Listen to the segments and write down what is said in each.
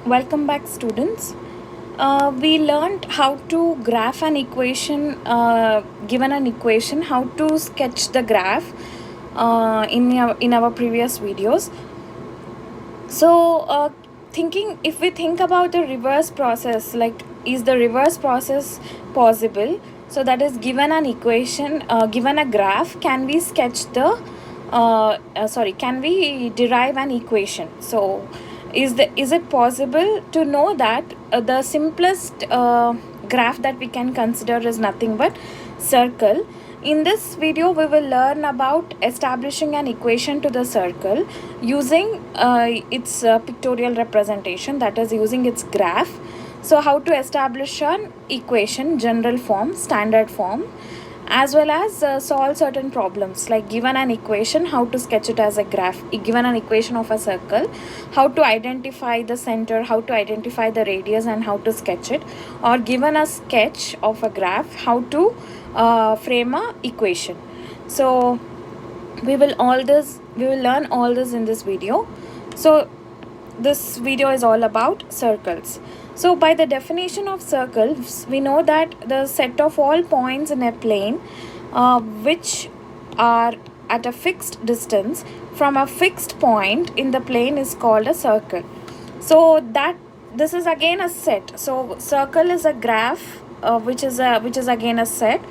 Welcome back, students. We learned how to graph an equation, given an equation, how to sketch the graph in our previous videos. So, thinking if we think about the reverse process, like is the reverse process possible? So that is, given an equation, given a graph, can we sketch the can we derive an equation? So is it possible to know that the simplest graph that we can consider is nothing but circle? In this video, we will learn about establishing an equation to the circle using its pictorial representation, that is, using its graph. So how to establish an equation, general form, standard form, as well as solve certain problems, like given an equation, how to sketch it as a graph. Given an equation of a circle, how to identify the center, how to identify the radius, and how to sketch it. Or given a sketch of a graph, how to frame a equation. So we will learn all this in this video. So this video is all about circles. So by the definition of circles, we know that the set of all points in a plane which are at a fixed distance from a fixed point in the plane is called a circle. So that this is again a set. So circle is a graph which is again a set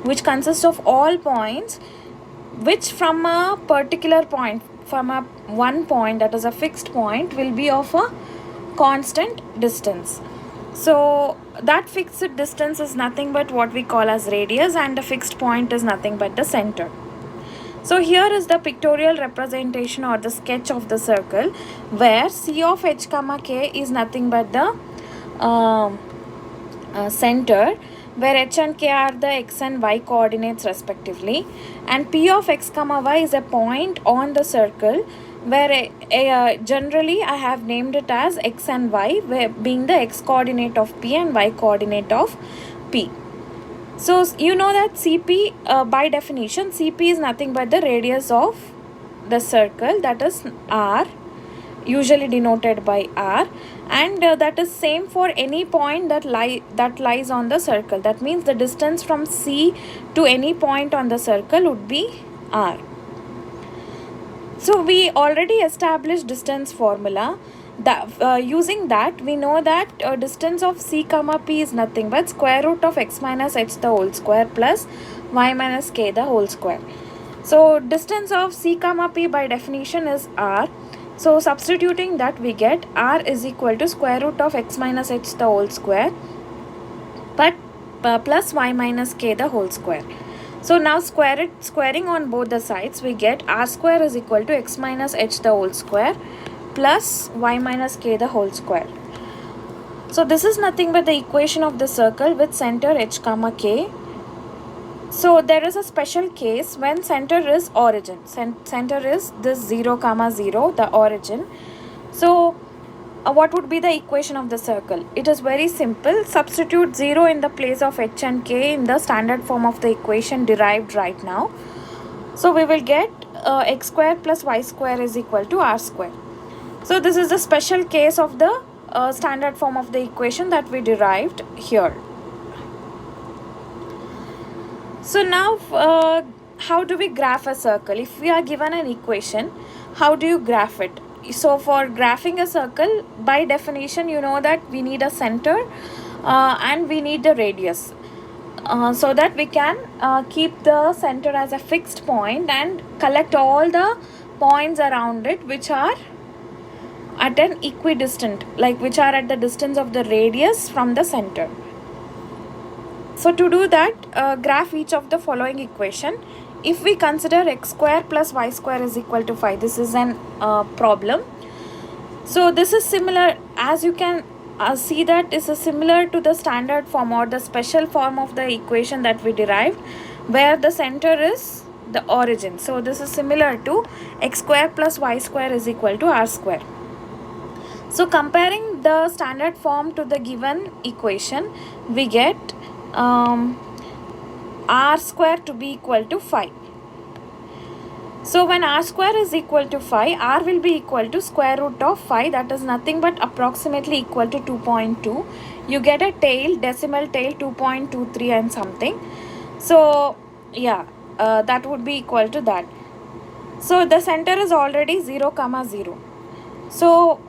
which consists of all points which from a particular point, from a one point, that is a fixed point, will be of a constant distance. So that fixed distance is nothing but what we call as radius, and the fixed point is nothing but the center. So here is the pictorial representation or the sketch of the circle, where C of h comma k is nothing but the center, where h and k are the x and y coordinates respectively, and p of x comma y is a point on the circle where generally I have named it as x and y, where being the x coordinate of p and y coordinate of p. So you know that Cp, by definition, Cp is nothing but the radius of the circle, that is r, usually denoted by r, and that is same for any point that lies on the circle. That means the distance from C to any point on the circle would be r. So we already established distance formula. That using that, we know that distance of C comma P is nothing but square root of x minus h the whole square plus y minus k the whole square. So distance of C comma P by definition is r. So substituting that, we get r is equal to square root of x minus h the whole square but plus y minus k the whole square. So now squaring on both the sides, we get r square is equal to x minus h the whole square plus y minus k the whole square. So this is nothing but the equation of the circle with center h comma k. So there is a special case when center is origin. Center is this 0 comma 0, the origin. So what would be the equation of the circle? It is very simple. Substitute 0 in the place of h and k in the standard form of the equation derived right now. So we will get x square plus y square is equal to r square. So this is the special case of the standard form of the equation that we derived here. So now how do we graph a circle? If we are given an equation, how do you graph it? So for graphing a circle, by definition, you know that we need a center and we need the radius, so that we can keep the center as a fixed point and collect all the points around it which are at an equidistant, like which are at the distance of the radius from the center. So to do that, graph each of the following equation. If we consider x square plus y square is equal to 5, this is an problem. So this is similar, as you can see, that is similar to the standard form or the special form of the equation that we derived, where the center is the origin. So this is similar to x square plus y square is equal to r square. So comparing the standard form to the given equation, we get r square to be equal to 5. So when r square is equal to 5, r will be equal to square root of 5, that is nothing but approximately equal to 2.2. You get a tail, decimal tail 2.23 and something. So yeah, that would be equal to that. So the center is already 0, 0. So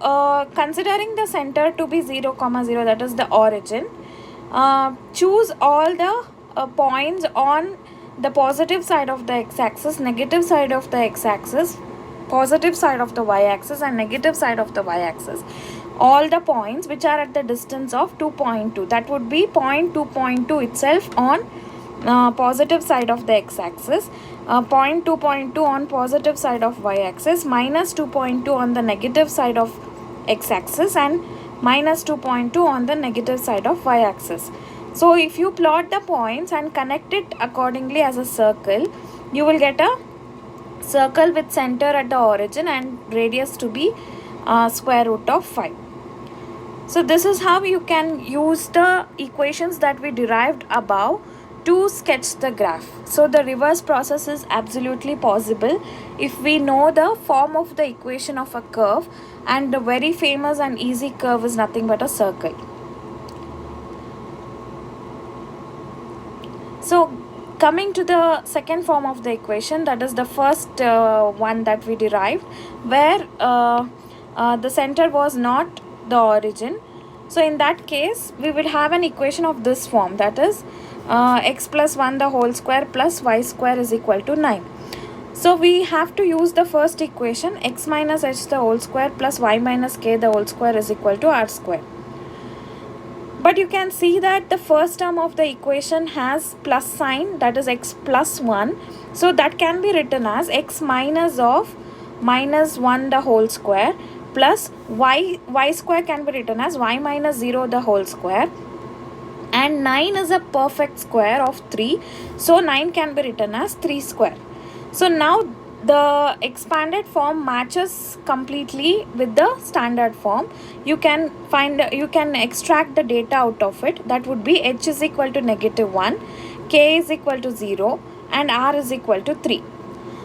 considering the center to be 0, 0, that is the origin, choose all the points on the positive side of the x-axis, negative side of the x-axis, positive side of the y-axis and negative side of the y-axis. All the points which are at the distance of 2.2, that would be point 2.2 itself on positive side of the x-axis, point 2.2 on positive side of y-axis, minus 2.2 on the negative side of x-axis and minus 2.2 on the negative side of y-axis. So if you plot the points and connect it accordingly as a circle, you will get a circle with center at the origin and radius to be square root of 5. So this is how you can use the equations that we derived above to sketch the graph. So the reverse process is absolutely possible if we know the form of the equation of a curve, and the very famous and easy curve is nothing but a circle. So coming to the second form of the equation, that is the first one that we derived, where the center was not the origin. So in that case, we will have an equation of this form, that is x plus 1 the whole square plus y square is equal to 9. So we have to use the first equation, x minus h the whole square plus y minus k the whole square is equal to r square. But you can see that the first term of the equation has plus sign, that is x plus 1. So that can be written as x minus of minus 1 the whole square plus y square can be written as y minus 0 the whole square. And 9 is a perfect square of 3. So 9 can be written as 3 square. So now the expanded form matches completely with the standard form. You can extract the data out of it. That would be h is equal to -1, k is equal to 0 and r is equal to 3.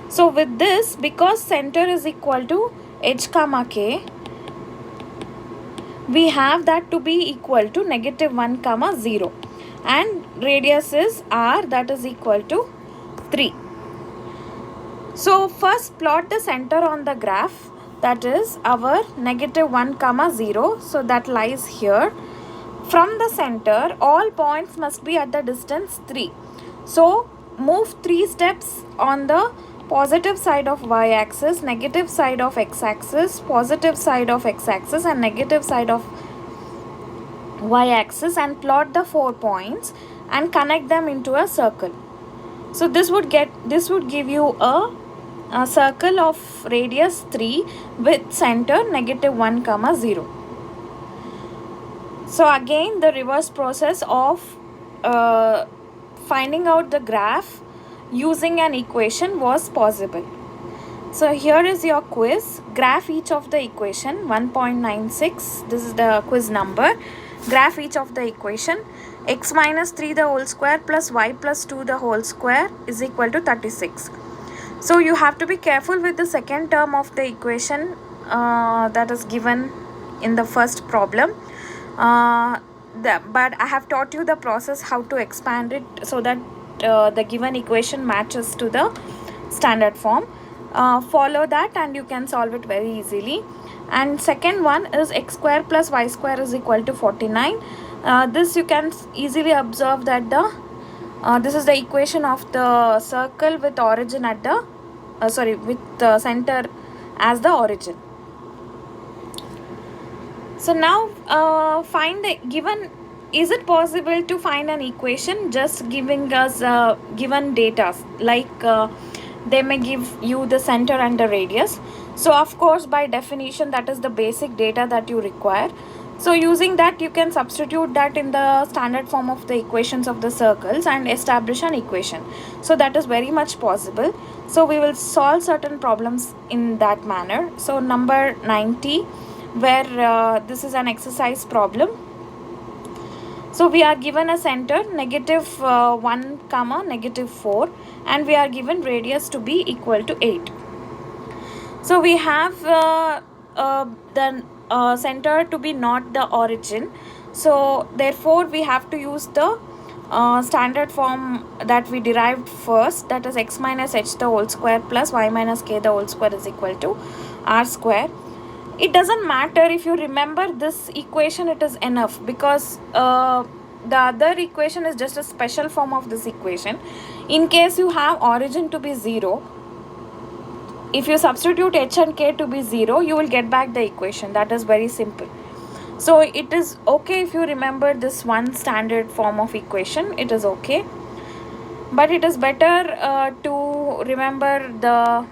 So with this, because center is equal to h comma k, we have that to be equal to -1 comma 0 and radius is r, that is equal to 3. So first plot the center on the graph, that is our -1 comma 0. So that lies here. From the center, all points must be at the distance 3. So move 3 steps on the positive side of y-axis, negative side of x-axis, positive side of x-axis and negative side of y-axis, and plot the 4 points and connect them into a circle. So this would give you a circle of radius 3 with center -1 comma 0. So again the reverse process of finding out the graph using an equation was possible. So here is your quiz. Graph each of the equation 1.96. This is the quiz number. Graph each of the equation. X minus 3 the whole square plus y plus 2 the whole square is equal to 36. So you have to be careful with the second term of the equation that is given in the first problem. But I have taught you the process how to expand it so that the given equation matches to the standard form. Follow that and you can solve it very easily. And second one is x square plus y square is equal to 49. This you can easily observe that this is the equation of the circle with origin at the with the center as the origin. So now find the given. Is it possible to find an equation just giving us given data, like they may give you the center and the radius? So of course by definition that is the basic data that you require. So using that you can substitute that in the standard form of the equations of the circles and establish an equation. So that is very much possible. So we will solve certain problems in that manner. So number 90, where this is an exercise problem. So we are given a center -1 comma -4 and we are given radius to be equal to 8. So we have the center to be not the origin. So therefore we have to use the standard form that we derived first, that is x minus h the whole square plus y minus k the whole square is equal to r square. It doesn't matter if you remember this equation, it is enough, because the other equation is just a special form of this equation. In case you have origin to be 0, if you substitute h and k to be 0, you will get back the equation. That is very simple. So it is okay if you remember this one standard form of equation, it is okay. But it is better to remember the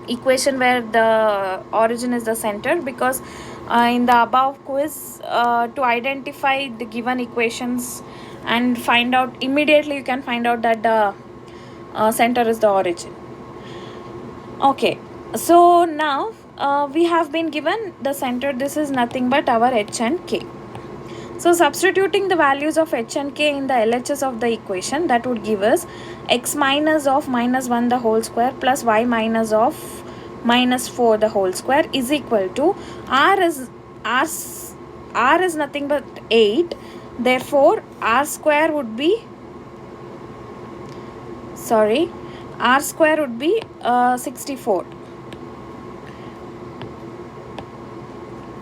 equation where the origin is the center, because in the above quiz, to identify the given equations and find out immediately, you can find out that the center is the origin. Okay, so now we have been given the center. This is nothing but our h and k. So substituting the values of h and k in the LHS of the equation, that would give us x minus of minus 1 the whole square plus y minus of minus 4 the whole square is equal to r is nothing but 8. Therefore r square would be r square would be 64.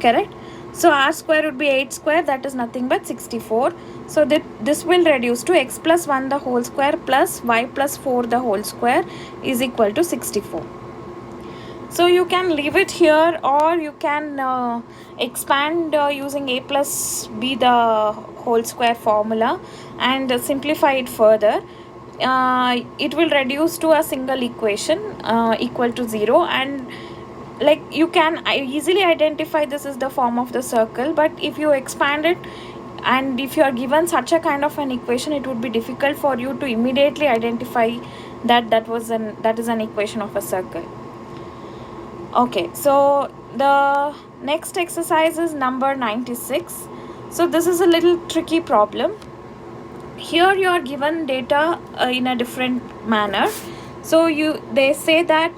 Correct? So r square would be 8 square, that is nothing but 64. So this will reduce to x plus 1 the whole square plus y plus 4 the whole square is equal to 64. So you can leave it here, or you can expand using a plus b the whole square formula and simplify it further. It will reduce to a single equation equal to 0, and like you can easily identify this is the form of the circle. But if you expand it and if you are given such a kind of an equation, it would be difficult for you to immediately identify that is an equation of a circle. Okay, so the next exercise is number 96. So this is a little tricky problem. Here you are given data in a different manner. So they say that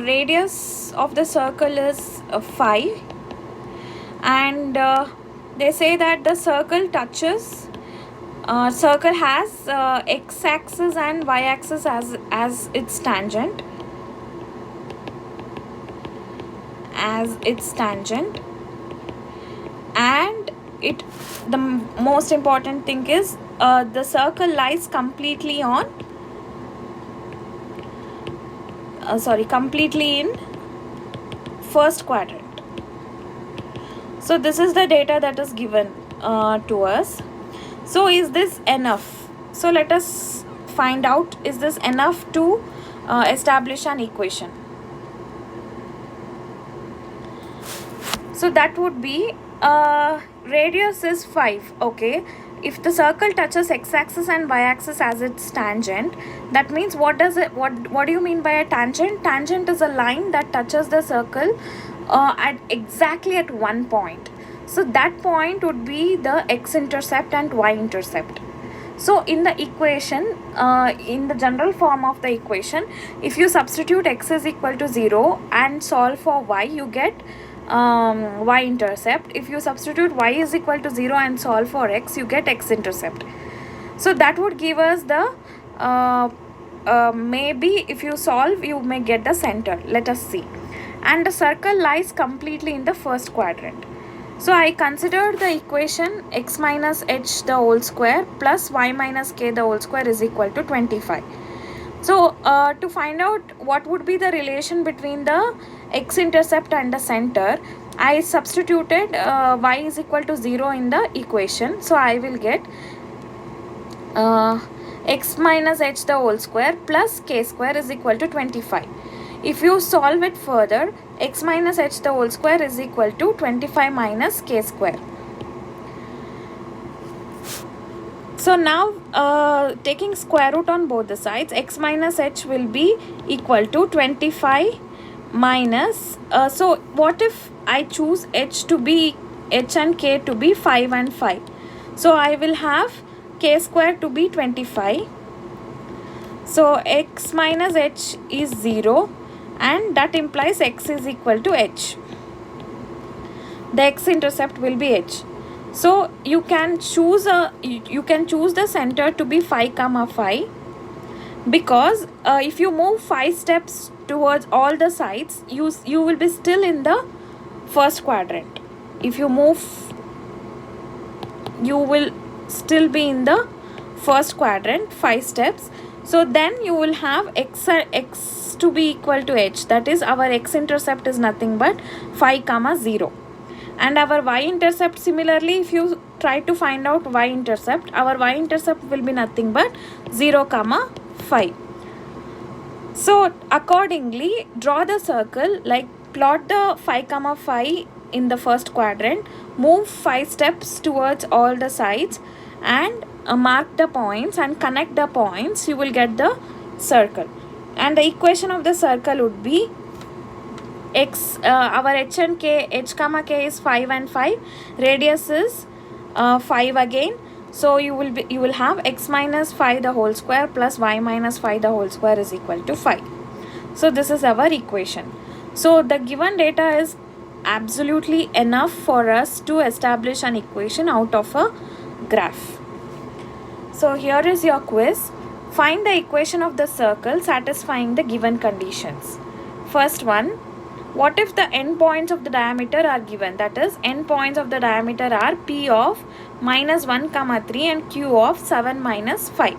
radius of the circle is 5, and they say that the circle has x-axis and y-axis as its tangent, and the most important thing is the circle lies completely in first quadrant. So this is the data that is given to us. So is this enough? So let us find out, is this enough to establish an equation? So that would be radius is 5. Okay, if the circle touches x-axis and y-axis as its tangent, that means what do you mean by a tangent? Tangent is a line that touches the circle exactly at one point. So that point would be the x-intercept and y-intercept. So in the equation, in the general form of the equation, if you substitute x is equal to 0 and solve for y, you get y-intercept. If you substitute y is equal to 0 and solve for x, you get x-intercept. So that would give us the maybe if you solve, you may get the center. Let us see. And the circle lies completely in the first quadrant. So I considered the equation x minus h the whole square plus y minus k the whole square is equal to 25. So to find out what would be the relation between the x-intercept and the center, I substituted y is equal to 0 in the equation. So I will get x minus h the whole square plus k square is equal to 25. If you solve it further, x minus h the whole square is equal to 25 minus k square. So now taking square root on both the sides, x minus h will be equal to 25 minus, so what if I choose h and k to be 5 and 5? So I will have k square to be 25. So x minus h is 0 and that implies x is equal to h. The x-intercept will be h. So you can choose the center to be 5, 5, because if you move 5 steps towards all the sides, you will be still in the first quadrant. If you move, you will still be in the first quadrant 5 steps. So then you will have x to be equal to h, that is our x-intercept is nothing but 5, 0. And our y-intercept, similarly, if you try to find out y-intercept, our y-intercept will be nothing but 0, 5. So accordingly, draw the circle, like plot the 5, 5 in the first quadrant, move 5 steps towards all the sides, and mark the points and connect the points. You will get the circle. And the equation of the circle would be x, our h and k, h comma k is 5 and 5, radius is 5 again. So you will have x minus 5 the whole square plus y minus 5 the whole square is equal to 5. So this is our equation. So the given data is absolutely enough for us to establish an equation out of a graph. So here is your quiz. Find the equation of the circle satisfying the given conditions. First one, what if the endpoints of the diameter are given? That is, endpoints of the diameter are P of minus 1, 3 and Q of 7 minus 5.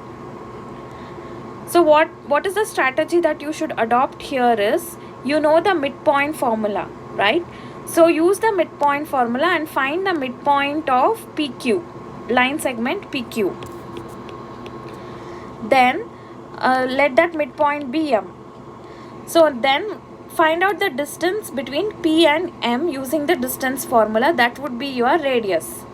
So what is the strategy that you should adopt here is, you know the midpoint formula, right? So use the midpoint formula and find the midpoint of PQ, line segment PQ. Then let that midpoint be M. So then find out the distance between P and M using the distance formula. That would be your radius.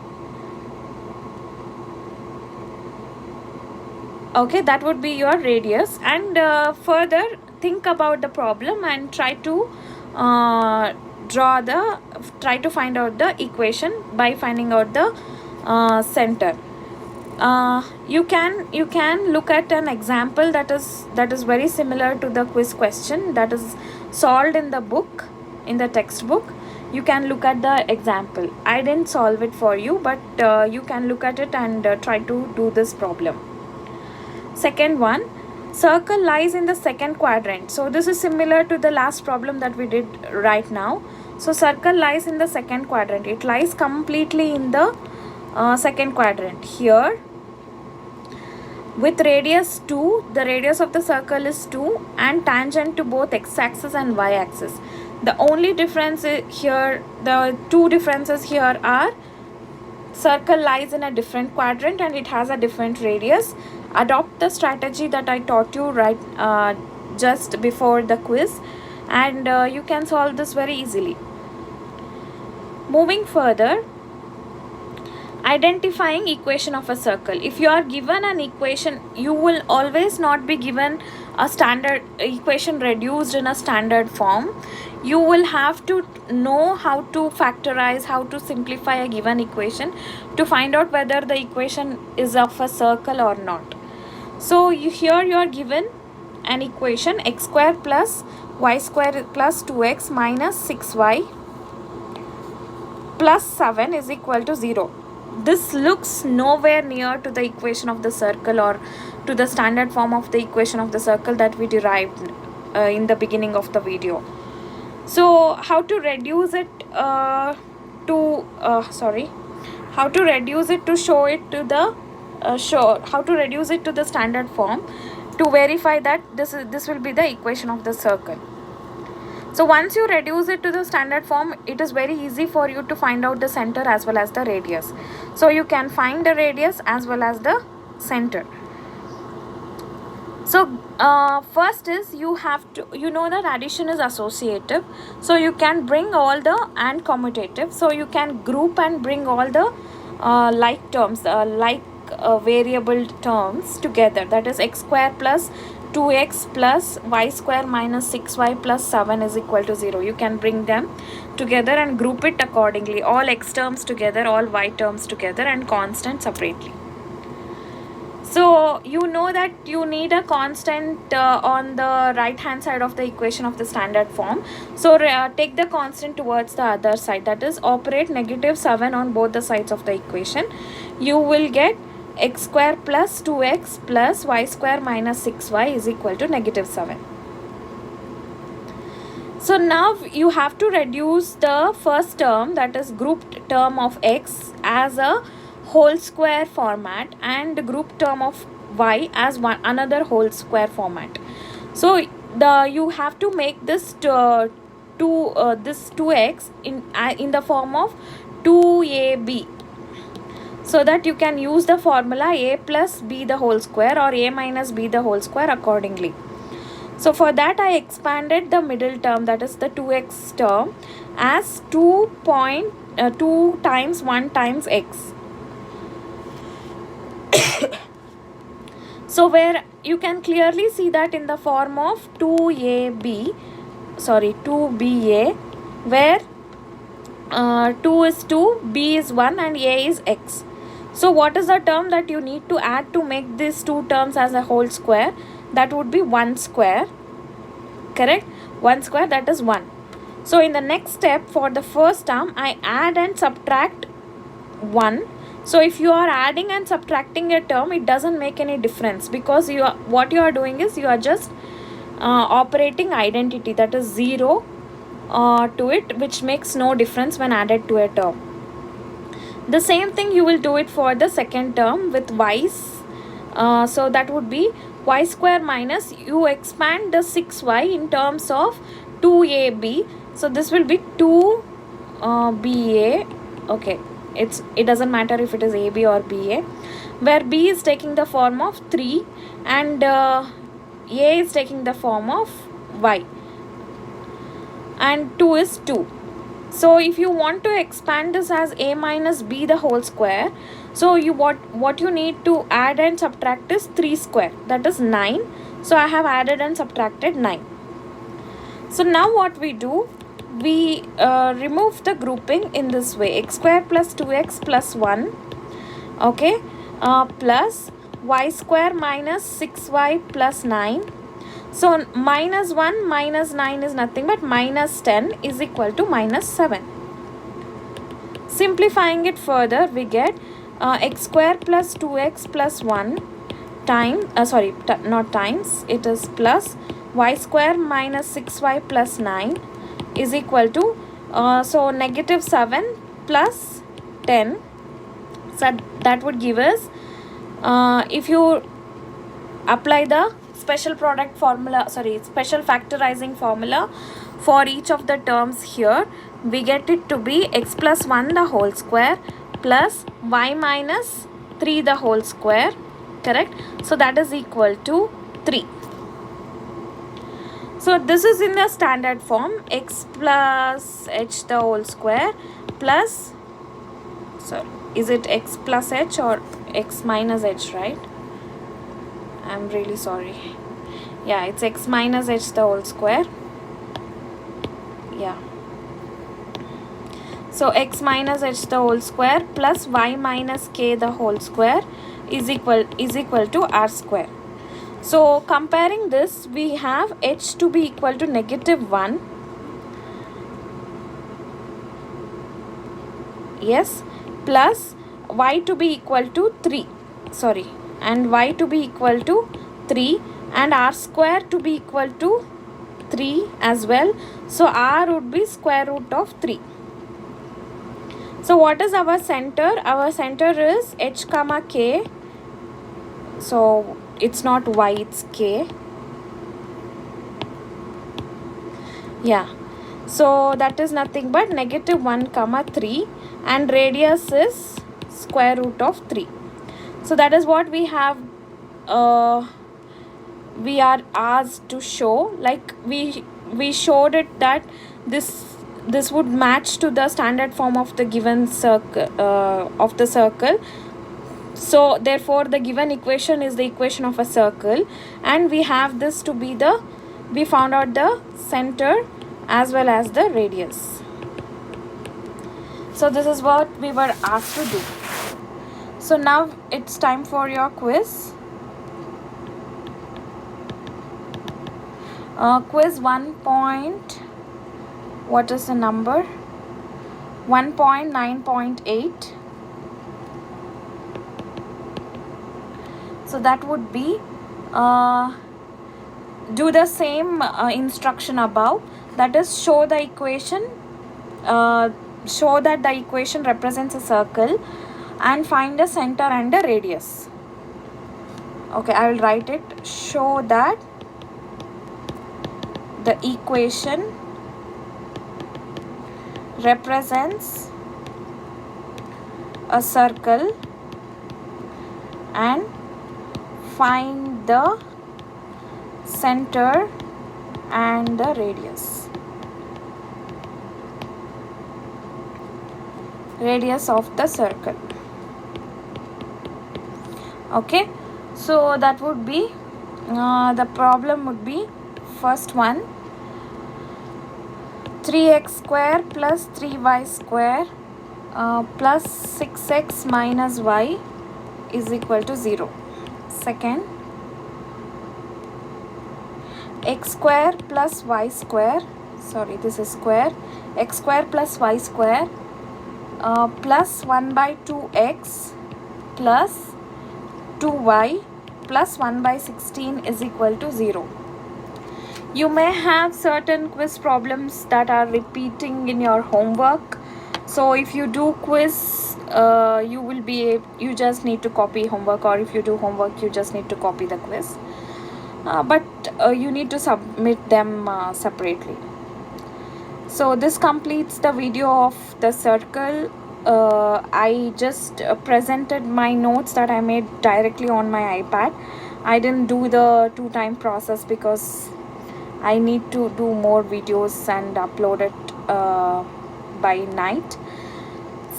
Okay, that would be your radius. And further think about the problem and try to find out the equation by finding out the center. You can look at an example that is very similar to the quiz question that is solved in the book, in the textbook. You can look at the example. I didn't solve it for you, but you can look at it and try to do this problem. Second one, circle lies in the second quadrant. So this is similar to the last problem that we did right now. So circle lies in the second quadrant. It lies completely in the second quadrant. Here, with radius 2, the radius of the circle is 2 and tangent to both x-axis and y-axis. The only difference here, the two differences here are, circle lies in a different quadrant and it has a different radius. Adopt the strategy that I taught you just before the quiz, and you can solve this very easily. Moving further, identifying equation of a circle. If you are given an equation, you will always not be given a standard equation reduced in a standard form. You will have to know how to factorize, how to simplify a given equation to find out whether the equation is of a circle or not. So here you are given an equation, x square plus y square plus 2x minus 6y plus 7 is equal to 0. This looks nowhere near to the equation of the circle or to the standard form of the equation of the circle that we derived in the beginning of the video. So how to reduce it to show it to the how to reduce it to the standard form to verify that this will be the equation of the circle. So once you reduce it to the standard form, it is very easy for you to find out the center as well as the radius. So you can find the radius as well as the center. So first is, you have to, that addition is associative. So you can bring all the and commutative. So you can group and bring all the like terms, variable terms together. That is x square plus 2x plus y square minus 6y plus 7 is equal to 0. You can bring them together and group it accordingly. All x terms together, all y terms together, and constant separately. So you know that you need a constant on the right hand side of the equation of the standard form. So take the constant towards the other side, that is operate -7 on both the sides of the equation. You will get x square plus 2x plus y square minus 6y is equal to -7. So now you have to reduce the first term, that is grouped term of x, as a whole square format, and the group term of y as another whole square format. So you have to make this this 2x in the form of 2ab, so that you can use the formula a plus b the whole square or a minus b the whole square accordingly. So for that I expanded the middle term, that is the 2x term, as 2 times 1 times x. So where you can clearly see that in the form of 2ba, where 2 is 2, b is 1 and a is x. So what is the term that you need to add to make these two terms as a whole square? That would be 1 square, correct? 1 square, that is 1. So in the next step, for the first term, I add and subtract 1. So if you are adding and subtracting a term, it doesn't make any difference, because what you are doing is you are just operating identity, that is 0 to it, which makes no difference when added to a term. The same thing you will do it for the second term with y's. So that would be y square minus, you expand the 6y in terms of 2ab. So this will be 2ba. Okay, it doesn't matter if it is ab or ba, where b is taking the form of 3 and a is taking the form of y, and 2 is 2. So if you want to expand this as a minus b the whole square, so what you need to add and subtract is 3 square, that is 9. So I have added and subtracted 9. So now what we do, we remove the grouping in this way: x square plus 2x plus 1, okay, plus y square minus 6y plus 9. So minus 1 minus 9 is nothing but minus 10 is equal to minus 7. Simplifying it further, we get x square plus 2x plus 1 times, not times, it is plus y square minus 6y plus 9 is equal to, so -7 plus 10. So that would give us, if you apply the special factorizing formula for each of the terms here, we get it to be x plus 1 the whole square plus y minus 3 the whole square, correct? So that is equal to 3. So this is in the standard form: x plus h the whole square plus, sorry, is it x plus h or x minus h, right? I'm really sorry. Yeah, it's x minus h the whole square. Yeah. So x minus h the whole square plus y minus k the whole square is equal to r square. So comparing this, we have h to be equal to -1. Yes, plus y to be equal to 3. Sorry. And y to be equal to 3 and r square to be equal to 3 as well. So r would be square root of 3. So what is our center? Our center is h comma k. So it's not y, it's k. Yeah. So that is nothing but -1 comma 3 and radius is square root of 3. So that is what we have, we are asked to show. Like we showed it that this would match to the standard form of the given circle, so therefore the given equation is the equation of a circle, and we have this to be we found out the center as well as the radius. So this is what we were asked to do. So now it's time for your quiz. Quiz 1 point, what is the number? 1.9.8. So that would be do the same instruction above, that is show the equation, show that the equation represents a circle and find the center and the radius. Okay, I will write it. Show that the equation represents a circle and find the center and the radius of the circle. Okay, so that would be the problem would be first one, 3x square plus 3y square plus 6x minus y is equal to 0. Second, x square plus y square, sorry, this is square, x square plus y square plus 1 by 2x plus 2y plus 1 by 16 is equal to 0. You may have certain quiz problems that are repeating in your homework. So if you do quiz, you just need to copy homework, or if you do homework, you just need to copy the quiz. But you need to submit them separately. So this completes the video of the circle. I just presented my notes that I made directly on my iPad. I didn't do the 2-time process because I need to do more videos and upload it by night.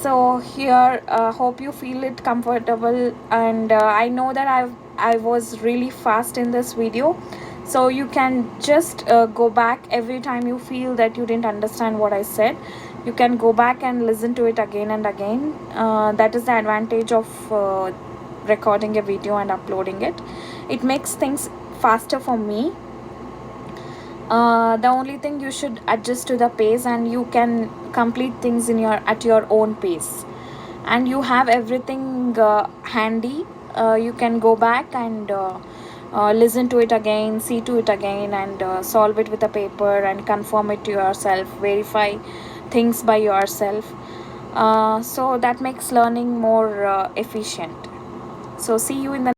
So here, hope you feel it comfortable, and I know that I was really fast in this video, so you can just go back every time you feel that you didn't understand what I said. You can go back and listen to it again and again. That is the advantage of recording a video and uploading it. It makes things faster for me. The only thing, you should adjust to the pace, and you can complete things at your own pace, and you have everything handy. You can go back and listen to it again, see to it again, and solve it with a paper and confirm it to yourself, verify things by yourself. So that makes learning more efficient. So see you in the